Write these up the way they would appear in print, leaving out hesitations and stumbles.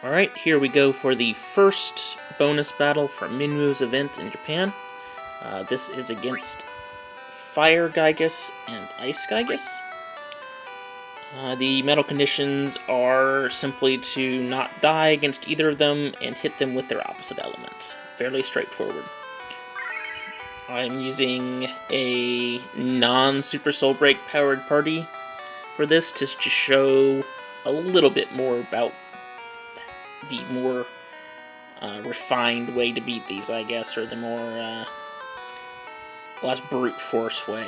Alright, here we go for the first bonus battle for Minwu's event in Japan. This is against Fire Gygus and Ice Gygus. The metal conditions are simply to not die against either of them and hit them with their opposite elements. Fairly straightforward. I'm using a non-Super Soul Break powered party for this to show a little bit more about the more refined way to beat these, I guess, or the more less brute force way.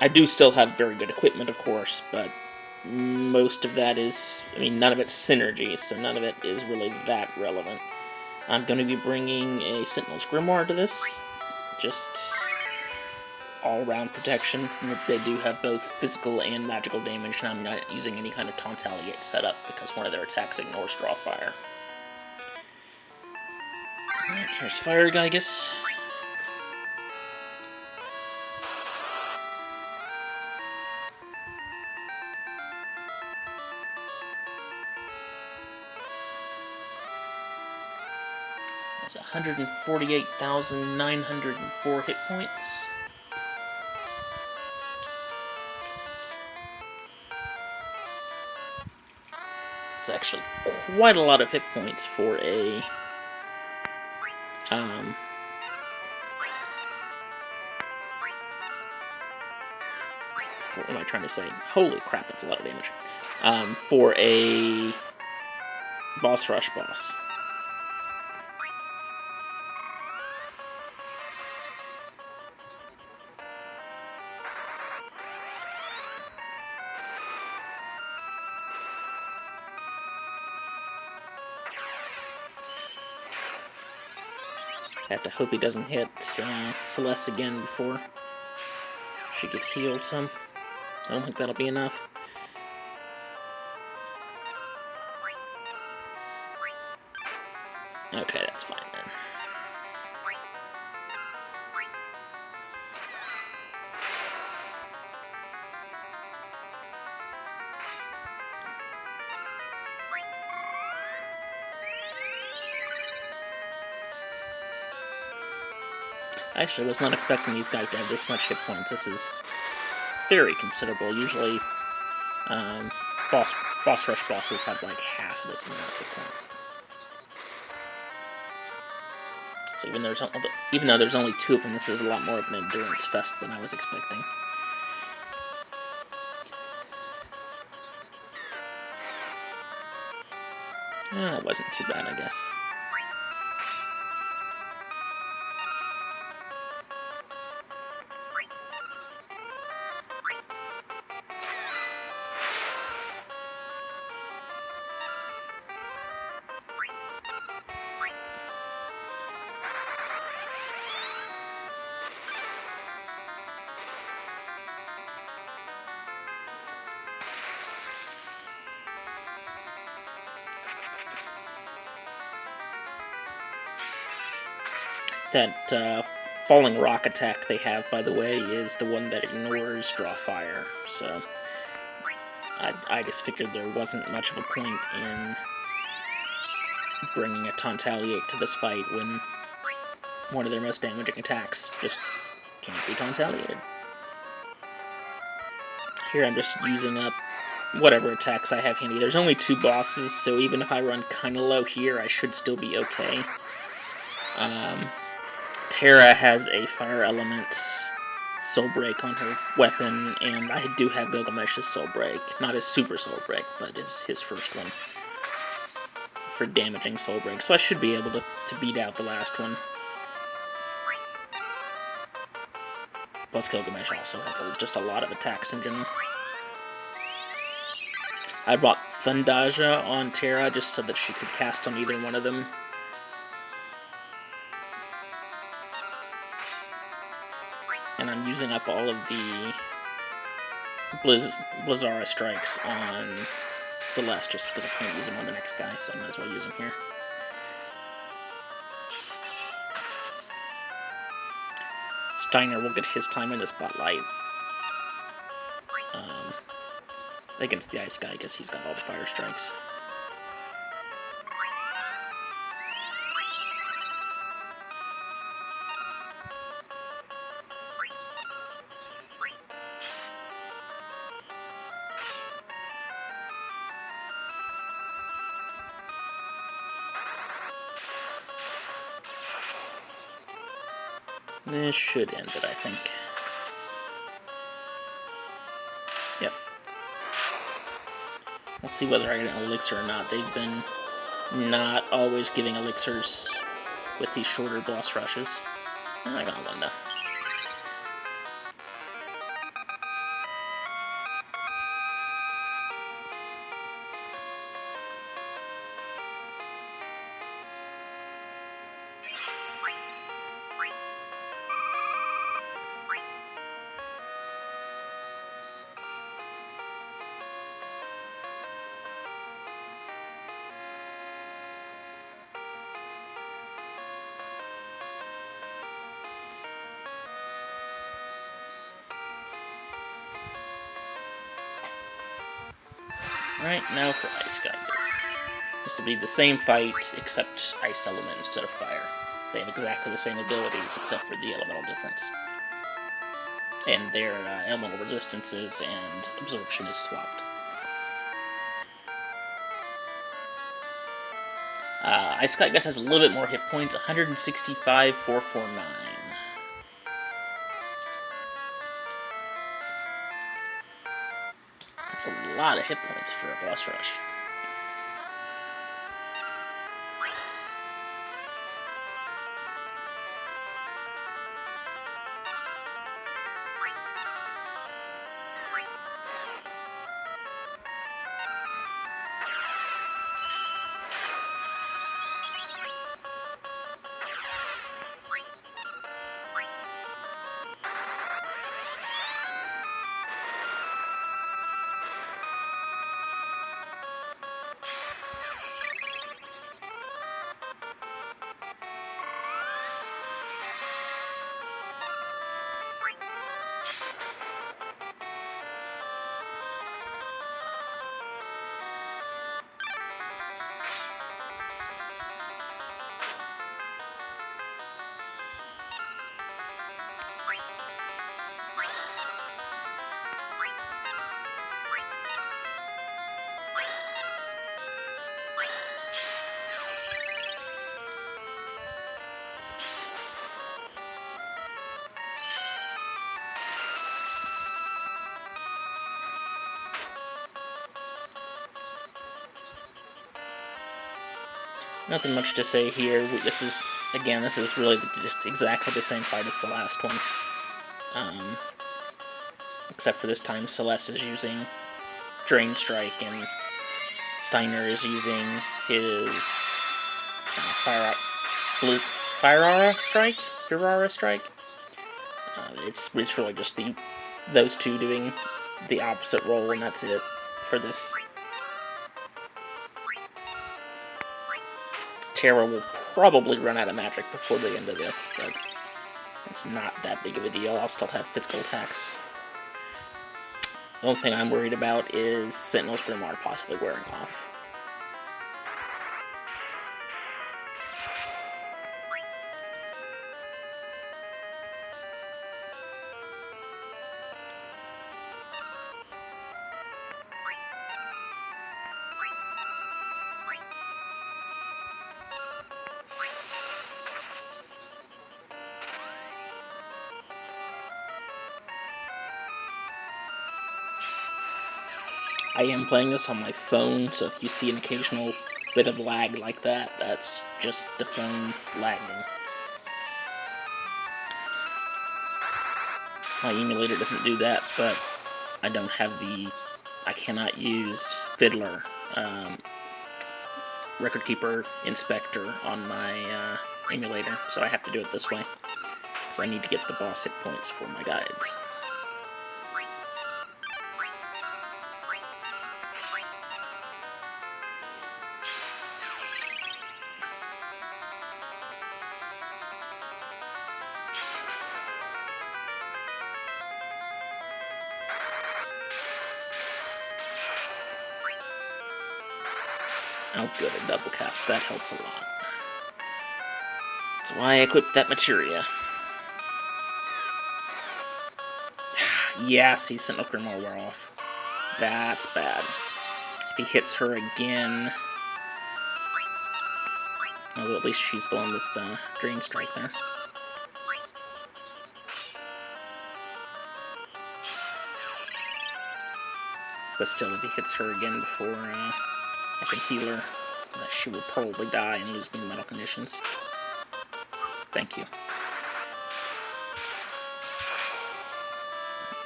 I do still have very good equipment, of course, but most of that is, none of it's synergy, so none of it is really that relevant. I'm going to be bringing a Sentinel's Grimoire to this, just all-around protection. They do have both physical and magical damage, and I'm not using any kind of Tauntaliate setup because one of their attacks ignores Draw Fire. Alright, here's Fire Gygus. That's 148,904 hit points. It's actually quite a lot of hit points for a what am I trying to say? Holy crap, that's a lot of damage. For a boss rush boss. I have to hope he doesn't hit Celeste again before she gets healed some. I don't think that'll be enough. Okay, that's fine then. Actually, I was not expecting these guys to have this much hit points. This is very considerable. Usually, boss rush bosses have like half of this amount of hit points. So even though there's only two of them, this is a lot more of an endurance fest than I was expecting. It wasn't too bad, I guess. That falling rock attack they have, by the way, is the one that ignores Draw Fire, so I just figured there wasn't much of a point in bringing a Tauntaliate to this fight when one of their most damaging attacks just can't be Tauntaliated. Here I'm just using up whatever attacks I have handy. There's only two bosses, so even if I run kinda low here, I should still be okay. Terra has a Fire Element's Soul Break on her weapon, and I do have Gilgamesh's Soul Break. Not his Super Soul Break, but his first one for damaging Soul Break, so I should be able to beat out the last one. Plus Gilgamesh also has just a lot of attacks in general. I brought Thundaja on Terra just so that she could cast on either one of them. And I'm using up all of the Blizzara strikes on Celeste just because I can't use them on the next guy, so I might as well use them here. Steiner will get his time in the spotlight. against the ice guy because he's got all the fire strikes. This should end it, I think. Yep. We'll see whether I get an elixir or not. They've been not always giving elixirs with these shorter boss rushes. I got Linda. Alright, now for Ice Guys. This will be the same fight, except Ice Element instead of Fire. They have exactly the same abilities, except for the elemental difference. And their elemental resistances and absorption is swapped. Ice Guy, I guess, has a little bit more hit points, 165, 449. That's a lot of hit points for a boss rush. Nothing much to say here. This is really just exactly the same fight as the last one. Except for this time, Celeste is using Drain Strike, and Steiner is using his Fire Aura Strike? Fire Strike? It's really just those two doing the opposite role, and that's it for this. Terra will probably run out of magic before the end of this, but it's not that big of a deal. I'll still have physical attacks. The only thing I'm worried about is Sentinel's Grimoire possibly wearing off. I am playing this on my phone, so if you see an occasional bit of lag like that, that's just the phone lagging. My emulator doesn't do that, but I don't have I cannot use Fiddler, Record Keeper Inspector on my emulator, so I have to do it this way. So I need to get the boss hit points for my guides. Oh, good, a double cast. That helps a lot. That's why I equipped that materia. Yeah, see, Sentinel Grimoire wore off. That's bad. If he hits her again... Although at least she's the one with Green Strike there. But still, if he hits her again before I can heal her, that she will probably die and lose me in metal conditions. Thank you.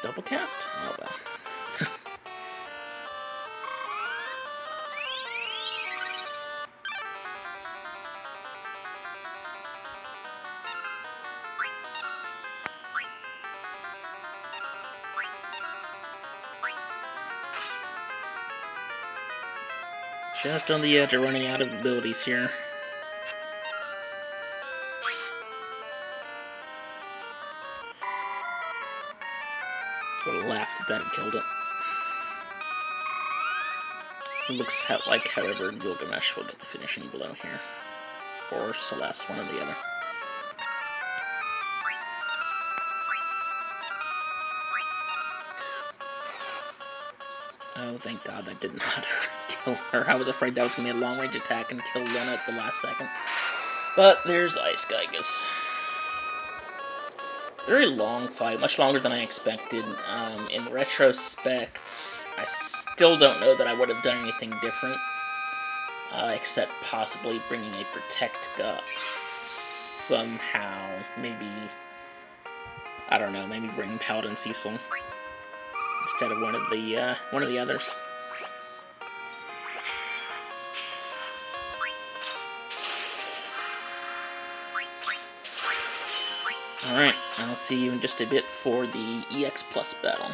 Double cast? Oh well. Just on the edge of running out of abilities here. Would have laughed if that had killed it. It looks like, however, Gilgamesh will get the finishing blow here. Or Celeste, one or the other. Oh, thank God that did not kill her. I was afraid that was going to be a long-range attack and kill Lena at the last second. But there's Ice Gigas. Very long fight, much longer than I expected. In retrospect, I still don't know that I would have done anything different. Except possibly bringing a Protect Gut somehow. Maybe, I don't know, maybe bring Paladin Cecil instead of one of the others. Alright, I'll see you in just a bit for the EX Plus battle.